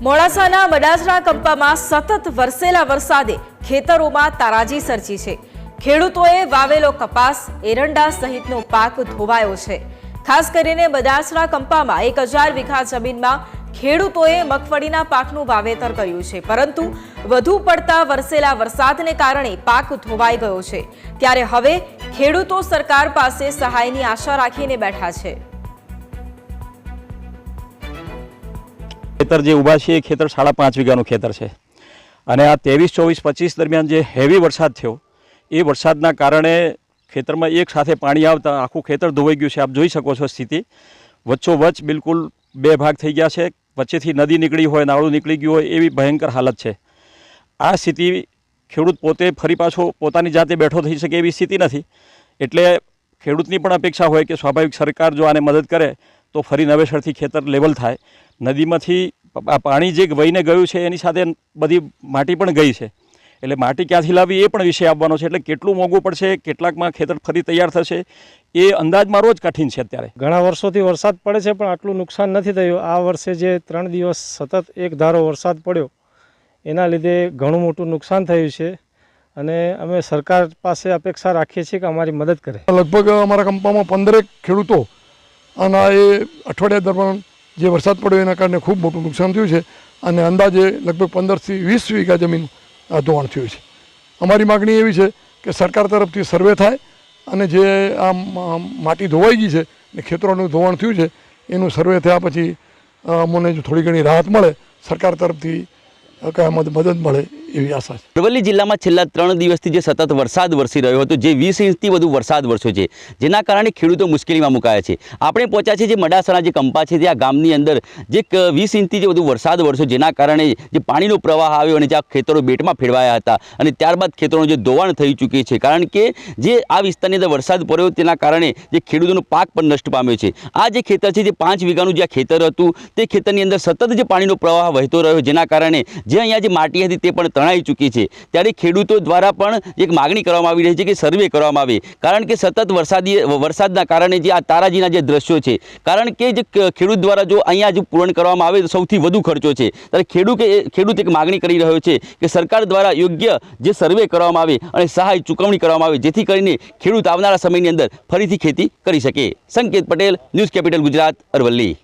મોડાસાના બડાસરા કંપામાં સતત વરસેલા વરસાદે ખેતરોમાં તારાજી સર્જી છે। ખેડૂતોએ વાવેલો કપાસ, એરંડા સહિતનો પાક ધોવાયો છે। ખાસ કરીને બડાસરા કંપામાં 1000 વીઘા જમીનમાં ખેડૂતોએ મગફળીના પાકનું વાવેતર કર્યું છે, પરંતુ વધુ પડતા વરસેલા વરસાદને કારણે પાક ધોવાઈ ગયો છે। ત્યારે હવે ખેડૂતો સરકાર પાસે સહાયની આશા રાખીને બેઠા છે। ખેતર જે ઊભા છે એ ખેતર 5.5 વીઘાનું ખેતર છે અને આ 23, 24, 25 દરમિયાન જે હેવી વરસાદ થયો એ વરસાદના કારણે ખેતરમાં એક સાથે પાણી આવતા આખું ખેતર ધોવાઈ ગયું છે। આપ જોઈ શકો છો સ્થિતિ વચ્ચોવચ્ચ બિલકુલ બે ભાગ થઈ ગયા છે। વચ્ચેથી નદી નીકળી હોય, નાળું નીકળી ગયું હોય એવી ભયંકર હાલત છે। આ સ્થિતિ ખેડૂત પોતે ફરી પાછો પોતાની જાતે બેઠો થઈ શકે એવી સ્થિતિ નથી। એટલે ખેડૂતની પણ અપેક્ષા હોય કે સ્વાભાવિક સરકાર જો આને મદદ કરે તો ફરી નવેસરથી ખેતર લેવલ થાય। નદીમાંથી આ પાણી જે વહીને ગયું છે એની સાથે બધી માટી પણ ગઈ છે, એટલે માટી ક્યાંથી લાવવી એ પણ વિષય આવવાનો છે। એટલે કેટલું મોંઘું પડશે, કેટલાકમાં ખેતર ફરી તૈયાર થશે એ અંદાજમાં રોજ કઠિન છે। અત્યારે ઘણા વર્ષોથી વરસાદ પડે છે પણ આટલું નુકસાન નથી થયું। આ વર્ષે જે 3 દિવસ સતત એક ધારો વરસાદ પડ્યો એના લીધે ઘણું મોટું નુકસાન થયું છે અને અમે સરકાર પાસે અપેક્ષા રાખીએ છીએ કે અમારી મદદ કરે। લગભગ અમારા કંપામાં 15 ખેડૂતો અને એ અઠવાડિયા દરમિયાન જે વરસાદ પડ્યો એના કારણે ખૂબ મોટું નુકસાન થયું છે અને અંદાજે લગભગ 15 થી 20 વીઘા જમીન ધોવાણ થયું છે। અમારી માગણી એવી છે કે સરકાર તરફથી સર્વે થાય અને જે આ માટી ધોવાઈ ગઈ છે ને ખેતરોનું ધોવાણ થયું છે એનું સર્વે થયા પછી અમને જો થોડી ઘણી રાહત મળે સરકાર તરફથી મદદ મળે એવી આશા છે। અરવલ્લી જિલ્લામાં છેલ્લા 3 દિવસથી જે સતત વરસાદ વરસી રહ્યો હતો, જે 20 ઇંચથી વધુ વરસાદ વરસ્યો છે, જેના કારણે ખેડૂતો મુશ્કેલીમાં મુકાયા છે। આપણે પહોંચ્યા છે જે મડાસણા જે કંપા છે ત્યાં ગામની અંદર જે 20 ઇંચથી જે વધુ વરસાદ વરસ્યો, જેના કારણે જે પાણીનો પ્રવાહ આવ્યો અને જ્યાં ખેતરો બેટમાં ફેરવાયા હતા અને ત્યારબાદ ખેતરોનું જે ધોવાણ થઈ ચૂકી છે, કારણ કે જે આ વિસ્તારની અંદર વરસાદ પડ્યો તેના કારણે જે ખેડૂતોનો પાક પણ નષ્ટ પામ્યો છે। આ જે ખેતર છે જે 5 વીઘાનું જે ખેતર હતું તે ખેતરની અંદર સતત જે પાણીનો પ્રવાહ વહેતો રહ્યો, જેના કારણે જે અહીંયા જે માટી હતી તે પણ તણાઈ ચૂકી છે। ત્યારે ખેડૂતો દ્વારા પણ એક માગણી કરવામાં આવી રહી છે કે સર્વે કરવામાં આવે, કારણ કે સતત વરસાદના કારણે જે આ તારાજીના જે દ્રશ્યો છે, કારણ કે જે ખેડૂત દ્વારા જો અહીંયા જે પૂરણ કરવામાં આવે તો સૌથી વધુ ખર્ચો છે। ત્યારે ખેડૂત એક માગણી કરી રહ્યો છે કે સરકાર દ્વારા યોગ્ય જે સર્વે કરવામાં આવે અને સહાય ચૂકવણી કરવામાં આવે, જેથી કરીને ખેડૂત આવનારા સમયની અંદર ફરીથી ખેતી કરી શકે। સંકેત પટેલ, ન્યૂઝ કેપિટલ ગુજરાત, અરવલ્લી।